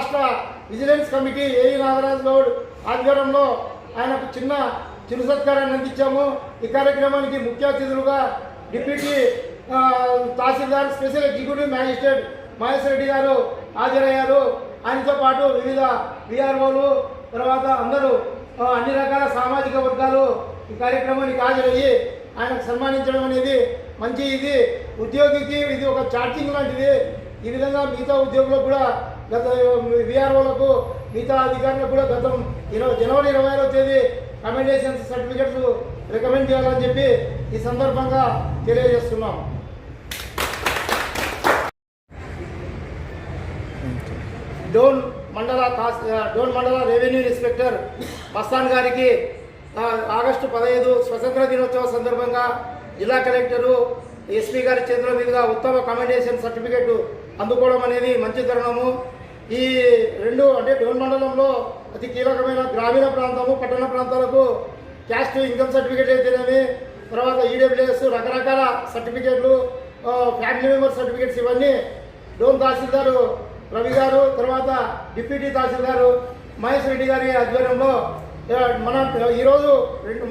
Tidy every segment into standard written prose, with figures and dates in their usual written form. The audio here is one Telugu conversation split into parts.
రాష్ట్ర vigilance committee AE Nagaraj Goud ఆధ్వర్యంలో ఆయనకు చిరు సత్కారాన్ని అందించాము. ఈ కార్యక్రమానికి ముఖ్య అతిథులుగా deputy tahsildar special executive magistrate Mahesh Reddy గారు హాజరయ్యారు. ఆయనతో పాటు వివిధ విఆర్ఓలు తర్వాత అందరూ అన్ని రకాల సామాజిక వర్గాలు ఈ కార్యక్రమానికి హాజరయ్యి ఆయనకు సన్మానించడం అనేది మంచి. ఇది ఉద్యోగికి ఇది ఒక ఛార్జింగ్ లాంటిది. ఈ విధంగా మిగతా ఉద్యోగులకు కూడా గత విఆర్ఓలకు మిగతా అధికారులకు కూడా జనవరి 26వ తేదీ కమెండేషన్స్ సర్టిఫికెట్స్ రికమెండ్ చేయాలని చెప్పి ఈ సందర్భంగా తెలియజేస్తున్నాం. డోన్ మండల రెవెన్యూ ఇన్స్పెక్టర్ మస్తాన్ గారికి ఆగస్టు 15 స్వతంత్ర దినోత్సవ సందర్భంగా జిల్లా కలెక్టరు ఎస్పీ గారి చేతుల మీదుగా ఉత్తమ కమెండేషన్ సర్టిఫికేట్ అందుకోవడం అనేది మంచి తరుణము. ఈ రెండు అంటే డోన్ మండలంలో అతి కీలకమైన గ్రామీణ ప్రాంతము పట్టణ ప్రాంతాలకు క్యాస్ట్ ఇన్కమ్ సర్టిఫికేట్ అయితేనేమి, తర్వాత ఈడబ్ల్యూఎస్ రకరకాల సర్టిఫికేట్లు, ఫ్యామిలీ మెంబర్ సర్టిఫికేట్స్ ఇవన్నీ డోన్ తహసీల్దారు రవి గారు తర్వాత డిప్యూటీ తహసీల్దారు మహేష్ రెడ్డి గారి ఆధ్వర్యంలో మనం ఈరోజు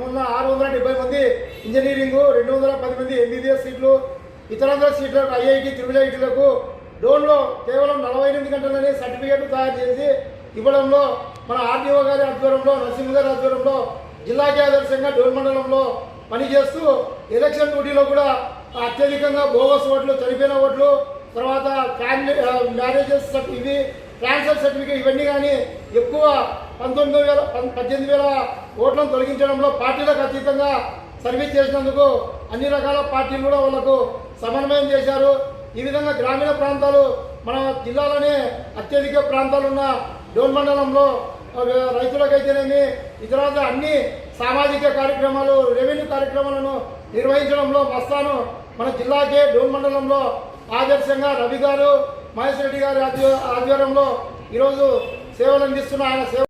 మొన్న 670 మంది ఇంజనీరింగ్, 210 మంది ఎంబీబీఎస్ సీట్లు, ఇతర సీట్లకు ఐఐటి IITలకు డోన్లో కేవలం 48 గంటలనే సర్టిఫికేట్ తయారు చేసి ఇవ్వడంలో మన ఆర్డీఓ గారి ఆధ్వర్యంలో నరసింహ గారి ఆధ్వర్యంలో జిల్లాకి ఆదర్శంగా డోన్ మండలంలో పనిచేస్తూ ఎలక్షన్ డ్యూటీలో కూడా అత్యధికంగా బోగస్ ఓట్లు, చనిపోయిన ఓట్లు, తర్వాత ఫ్యామిలీ మ్యారేజెస్ ఇవి ట్రాన్స్ఫర్ సర్టిఫికేట్ ఇవన్నీ కానీ ఎక్కువ 18,000 ఓట్లను తొలగించడంలో పార్టీలకు అతీతంగా సర్వీస్ చేసినందుకు అన్ని రకాల పార్టీలు కూడా వాళ్ళకు సమన్వయం చేశారు. ఈ విధంగా గ్రామీణ ప్రాంతాలు మన జిల్లాలోనే అత్యధిక ప్రాంతాలు ఉన్న డోన్ మండలంలో రైతులకైతేనేమి ఇతర అన్ని సామాజిక కార్యక్రమాలు, రెవెన్యూ కార్యక్రమాలను నిర్వహించడంలో మస్తాను మన జిల్లాకే డోన్ మండలంలో ఆదర్శంగా రవి గారు మహేష్ రెడ్డి గారి ఆధ్వర్యంలో ఈరోజు సేవలు అందిస్తున్న ఆయన సేవ